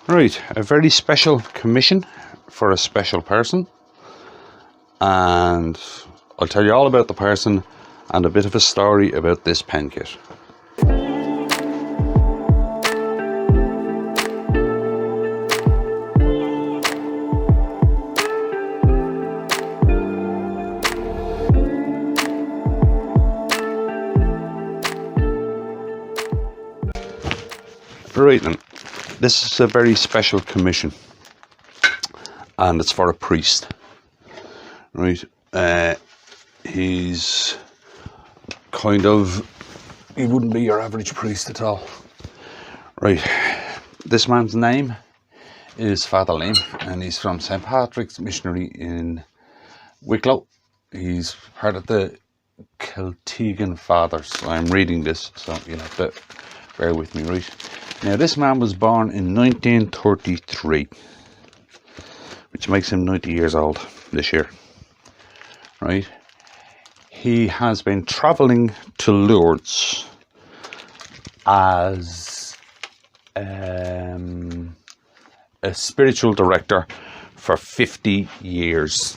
Right, a very special commission for a special person, and I'll tell you all about the person and a bit of a story about this pen kit. Right then, this is a very special commission, and it's for a priest. Right, he's kind of, he wouldn't be your average priest at all. Right, this man's name is Father Liam, and he's from St. Patrick's Missionary in Wicklow. He's part of the Celtigan Fathers. I'm reading this, so you have to bear with me, right? Now, this man was born in 1933, which makes him 90 years old this year, right? He has been travelling to Lourdes as a spiritual director for 50 years,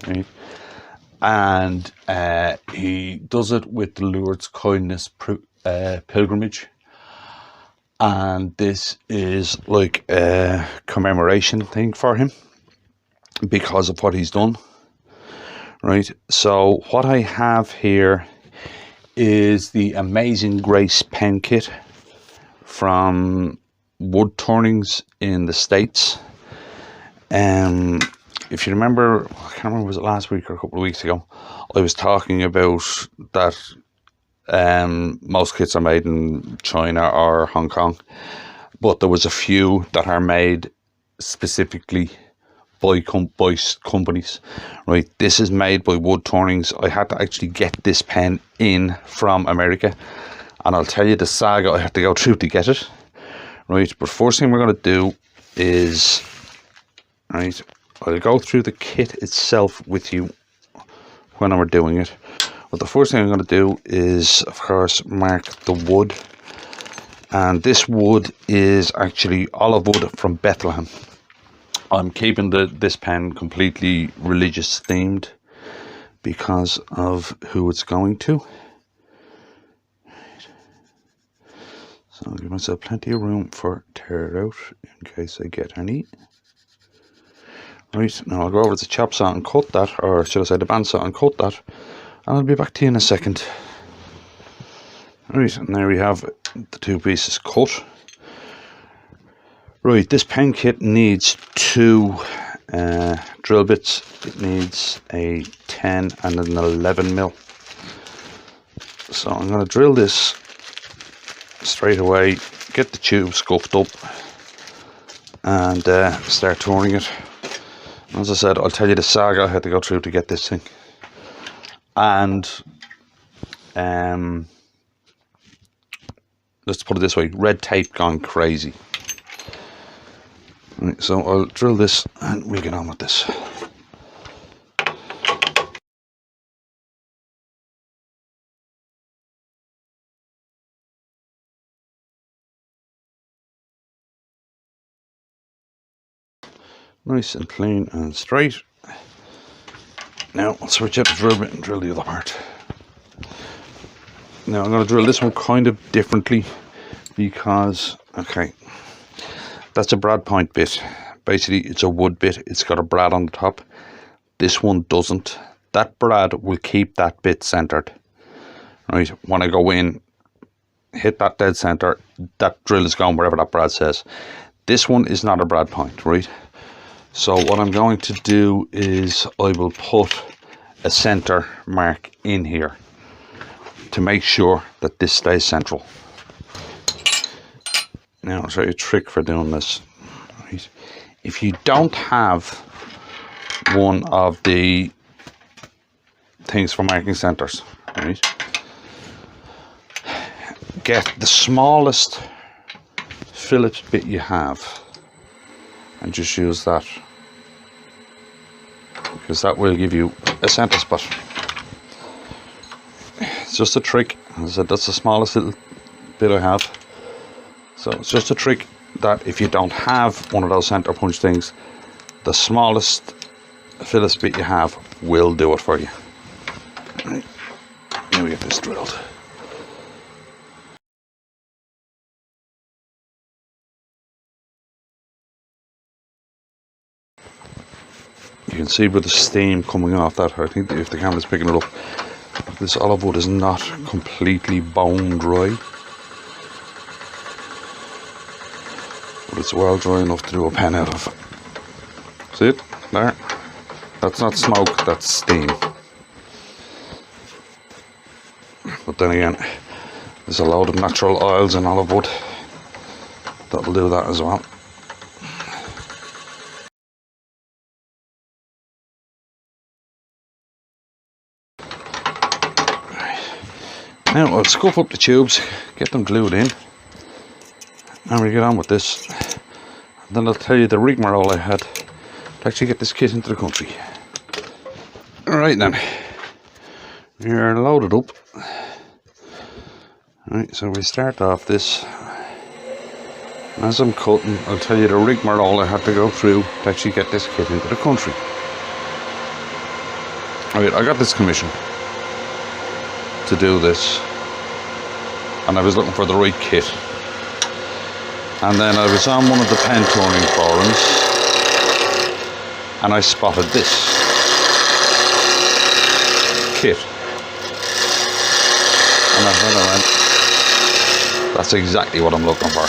right? And he does it with the Lourdes Kindness pilgrimage. And this is like a commemoration thing for him because of what he's done, right? So what I have here is the Amazing Grace pen kit from Woodturnings in the States. If you remember, I can't remember, was it last week or a couple of weeks ago, I was talking about that most kits are made in China or Hong Kong, but there was a few that are made specifically by companies, right? This is made by Woodturnings. I had to actually get this pen in from America, and I'll tell you the saga I had to go through to get it, right? But first thing we're going to do is, right, I'll go through the kit itself with you when we're doing it. But the first thing I'm going to do is, of course, mark the wood. And this wood is actually olive wood from Bethlehem. I'm keeping this pen completely religious themed because of who it's going to. So I'll give myself plenty of room for tear it out in case I get any. Right, now I'll go over to the chop saw and cut that, or should I say the bandsaw and cut that. And I'll be back to you in a second. Right, and there we have the two pieces cut. Right, this pen kit needs two drill bits. It needs a 10 and an 11 mil. So I'm going to drill this straight away, get the tube scuffed up, and start turning it. As I said, I'll tell you the saga I had to go through to get this thing. And let's put it this way, red tape gone crazy. Right, so I'll drill this and we'll get on with this. Nice and clean and straight. Now I'll switch out the drill bit and drill the other part. Now I'm going to drill this one kind of differently because, okay, that's a brad point bit. Basically it's a wood bit, it's got a brad on the top. This one doesn't. That brad will keep that bit centered. Right, when I go in, hit that dead center, that drill is going wherever that brad says. This one is not a brad point, right? So what I'm going to do is I will put a center mark in here to make sure that this stays central. Now I'll show you a trick for doing this. Right. If you don't have one of the things for marking centers, right, get the smallest Phillips bit you have and just use that, because that will give you a center spot. It's just a trick. As I said, that's the smallest little bit I have, so it's just a trick that if you don't have one of those center punch things, the smallest Phillips bit you have will do it for you. Right. Now we get this drilled. You can see with the steam coming off that. I think if the camera's picking it up, this olive wood is not completely bone dry, but it's well dry enough to do a pen out of. See it? There. That's not smoke, that's steam. But then again, there's a load of natural oils in olive wood that'll do that as well. Now I'll scuff up the tubes, get them glued in, and we get on with this. And then I'll tell you the rigmarole I had to actually get this kit into the country. Alright then, we're loaded up. Right, so we start off this. As I'm cutting, I'll tell you the rigmarole I had to go through to actually get this kit into the country. Alright, I got this commission to do this, and I was looking for the right kit, and then I was on one of the pen turning forums and I spotted this kit, and I went, that's exactly what I'm looking for.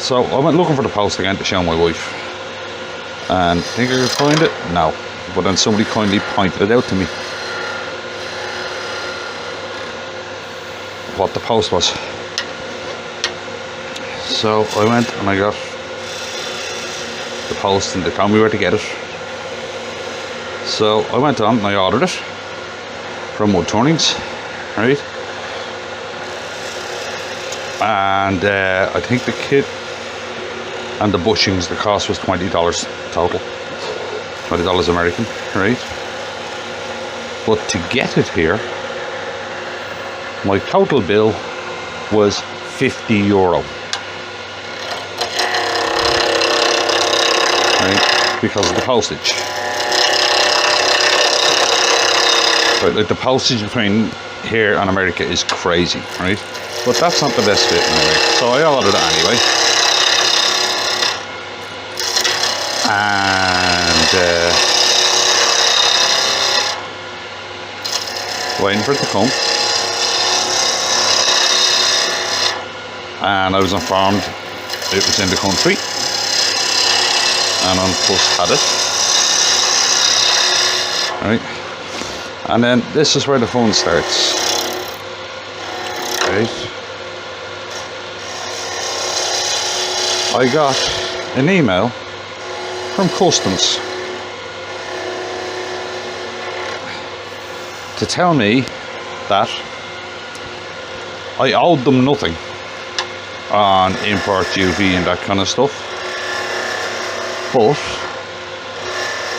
So I went looking for the post again to show my wife. And think I could find it? No. But then somebody kindly pointed it out to me, what the post was. So I went and I got the post, and they told me where to get it. So I went on and I ordered it from Woodturnings, right? And I think the kit and the bushings, the cost was $20 total, $20 American, right? But to get it here, my total bill was €50, right? Because of the postage. Right, like the postage between here and America is crazy, right? But that's not the best fit anyway, so I ordered it anyway. And waiting for it to come, and I was informed it was in the country, and Unfuss had it, right? And then this is where the fun starts, right? I got an email from customs to tell me that I owed them nothing on import duty and that kind of stuff, but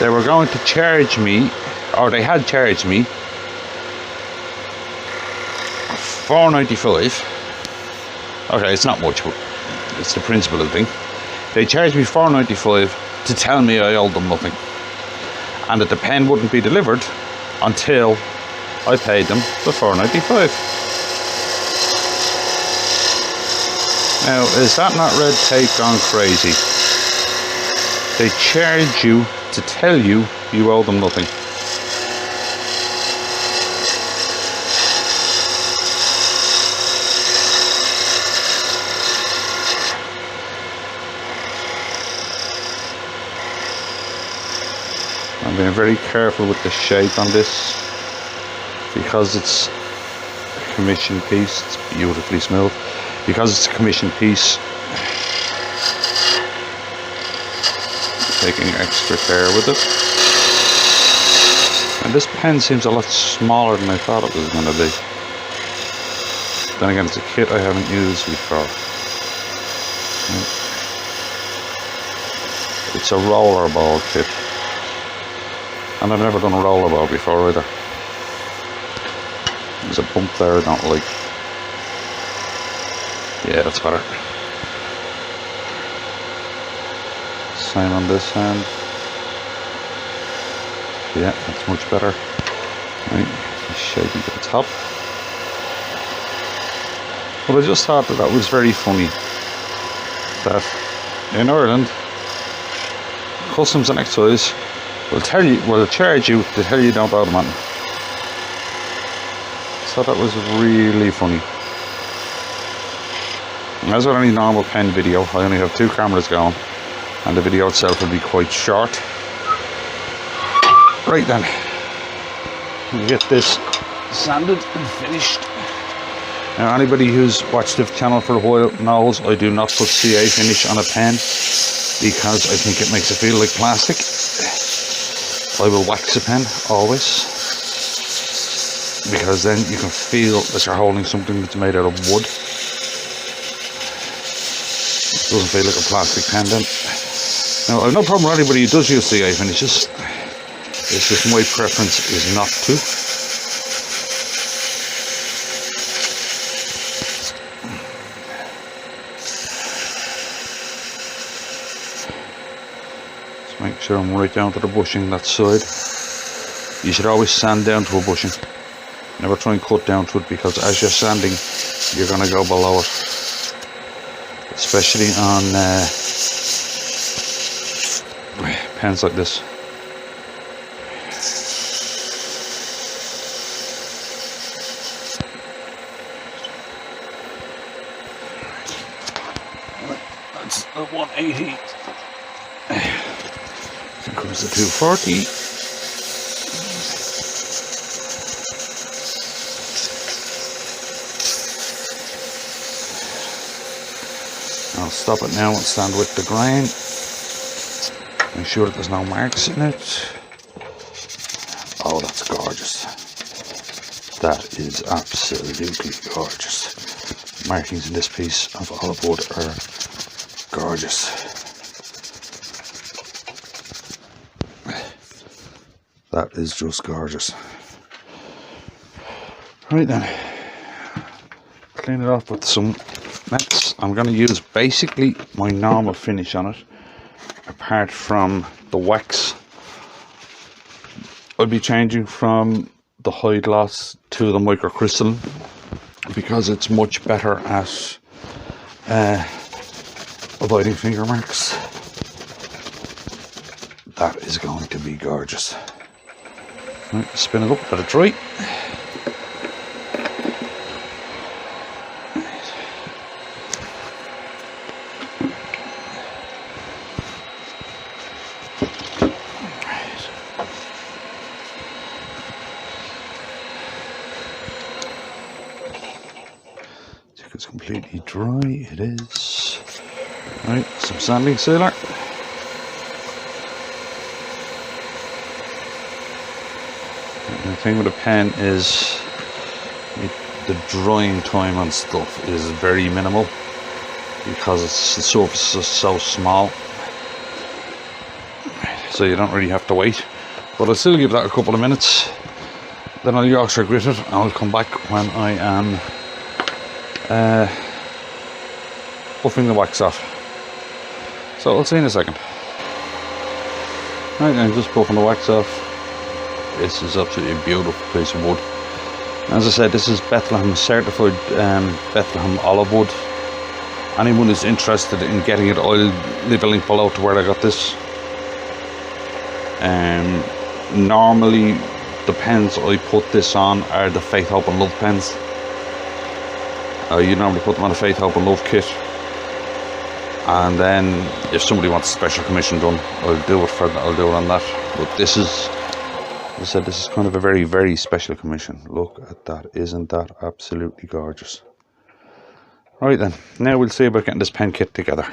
they were going to charge me, or they had charged me $4.95. Okay, it's not much, but it's the principle of the thing. They charged me $4.95 to tell me I owed them nothing, and that the pen wouldn't be delivered until I paid them the $4.95. Now, is that not red tape gone crazy? They charge you to tell you you owe them nothing. I'm being very careful with the shape on this because it's a commission piece. It's beautifully smooth. Because it's a commission piece, taking extra care with it. And this pen seems a lot smaller than I thought it was going to be. Then again, it's a kit I haven't used before. It's a rollerball kit, and I've never done a rollerball before either. There's a bump there I don't like. Yeah, that's better. Same on this hand. Yeah, that's much better. Right, shaking to the top. But I just thought that was very funny that in Ireland, customs and excise will charge you to tell you don't owe the money. So that was really funny. And as with any normal pen video, I only have 2 cameras going, and the video itself will be quite short. Right then, we get this sanded and finished. Now, anybody who's watched the channel for a while knows I do not put CA finish on a pen because I think it makes it feel like plastic. I will wax a pen always, because then you can feel that you're holding something that's made out of wood. It doesn't feel like a plastic pen then. Now, I have no problem with anybody who does use CA finishes. It's just my preference is not to. Just make sure I'm right down to the bushing that side. You should always sand down to a bushing. Never try and cut down to it, because as you're sanding, you're going to go below it. Especially on pens like this. That's a 180. Here comes the 240. I'll stop it now and stand with the grain. Make sure that there's no marks in it. Oh, that's gorgeous. That is absolutely gorgeous. Markings in this piece of olive wood are gorgeous. That is just gorgeous. Right then, clean it off with some mats. I'm going to use basically my normal finish on it, apart from the wax. I'll be changing from the high gloss to the microcrystalline because it's much better at avoiding finger marks. That is going to be gorgeous. Right, spin it up, let it dry. It's completely dry, it is. Right, some sanding sealer. And the thing with a pen is the drying time on stuff is very minimal because the surface is so small. So you don't really have to wait. But I'll still give that a couple of minutes. Then I'll Yorkshire grit it and I'll come back when I am buffing the wax off. So I'll see you in a second. Right, I'm just buffing the wax off. This is absolutely a beautiful piece of wood. As I said, this is Bethlehem certified Bethlehem olive wood. Anyone who's interested in getting it, I'll leave a link below to where I got this. Normally the pens I put this on are the Faith, Hope and Love pens. You normally put them on a Faith, Hope and Love kit, and then if somebody wants a special commission done, I'll do it on that. But this is, as I said, this is kind of a very, very special commission. Look at that. Isn't that absolutely gorgeous? Right then, now we'll see about getting this pen kit together.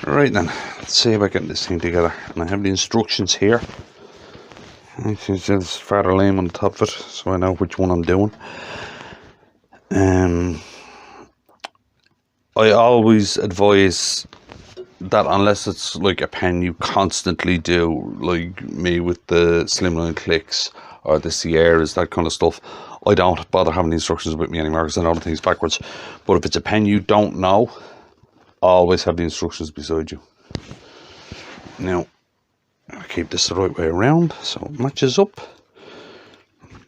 Right then, let's see about getting this thing together. And I have the instructions here. It says Father Lame on the top of it, so I know which one I'm doing. I always advise that unless it's like a pen you constantly do, like me with the slimline clicks, or the Sierras, that kind of stuff, I don't bother having the instructions with me anymore because I know the things backwards. But if it's a pen you don't know, always have the instructions beside you. Now, I'll keep this the right way around so it matches up.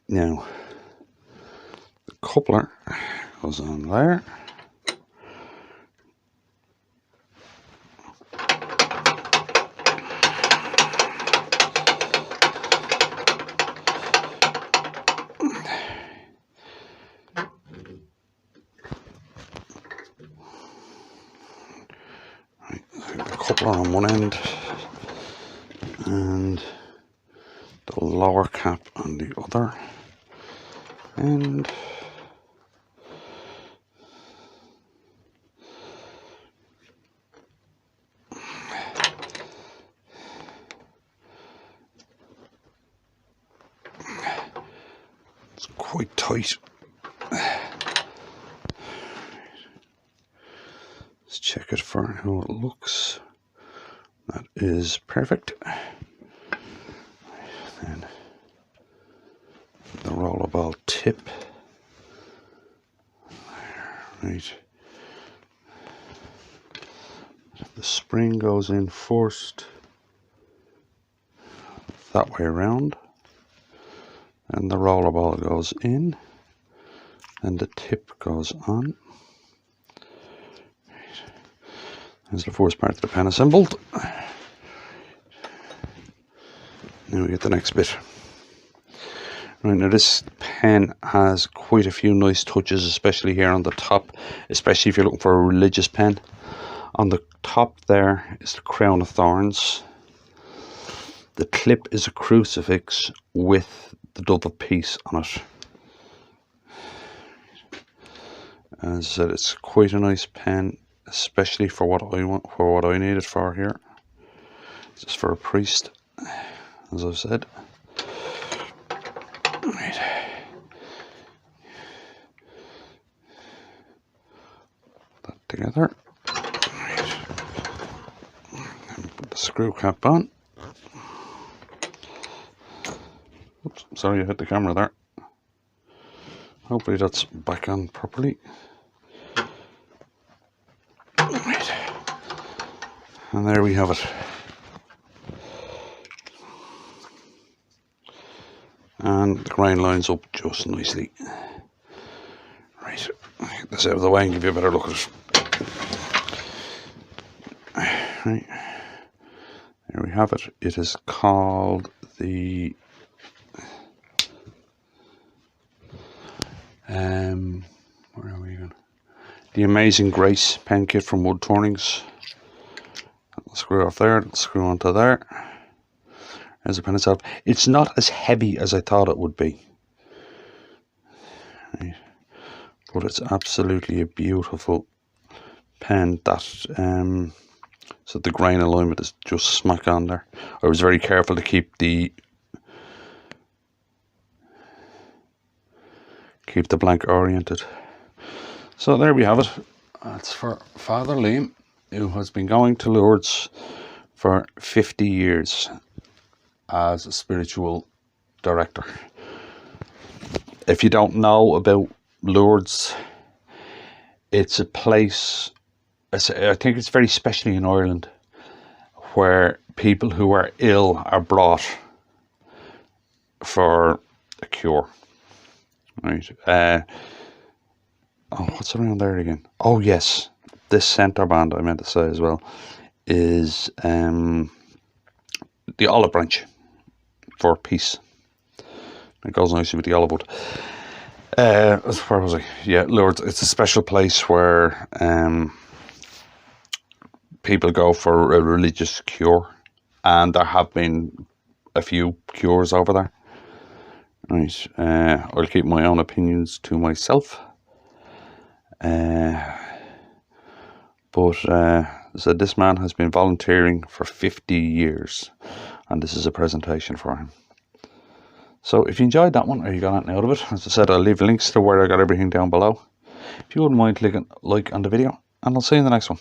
Now, the coupler goes on there. The coupler on one end and the lower cap on the other end. It's quite tight. Let's check it for how it looks. That is perfect. Then the rollerball tip. Right. The spring goes in first, that way around, and the rollerball goes in, and the tip goes on. There's the first part of the pen assembled. Now we get the next bit. Right, now this pen has quite a few nice touches, especially here on the top, especially if you're looking for a religious pen. On the top there is the crown of thorns. The clip is a crucifix with the dove of peace on it. As I said, it's quite a nice pen, especially for what I want, for what I need it for here. Just for a priest, as I've said. Right. That together. Right. And put the screw cap on. Oops, sorry I hit the camera there. Hopefully that's back on properly. Right. And there we have it. And the grain lines up just nicely. Right, get this out of the way and give you a better look at it. Right, there we have it. It is called the where are we going? The Amazing Grace pen kit from Woodturnings. I'll screw off there, I'll screw onto there. There's the pen itself. It's not as heavy as I thought it would be. Right. But it's absolutely a beautiful pen. That so the grain alignment is just smack on there. I was very careful to keep the blank oriented. So there we have it. That's for Father Liam, who has been going to Lourdes for 50 years as a spiritual director. If you don't know about Lourdes, it's a place, I think it's very specially in Ireland, where people who are ill are brought for a cure. Right. Oh, what's around there again? Oh yes, this centre band I meant to say as well is the olive branch for peace. It goes nicely with the olive wood. Where was I? Yeah, Lourdes. It's a special place where people go for a religious cure, and there have been a few cures over there. Right. I'll keep my own opinions to myself. So this man has been volunteering for 50 years, and this is a presentation for him. So if you enjoyed that one, or you got anything out of it, as I said, I'll leave links to where I got everything down below. If you wouldn't mind clicking like on the video, and I'll see you in the next one.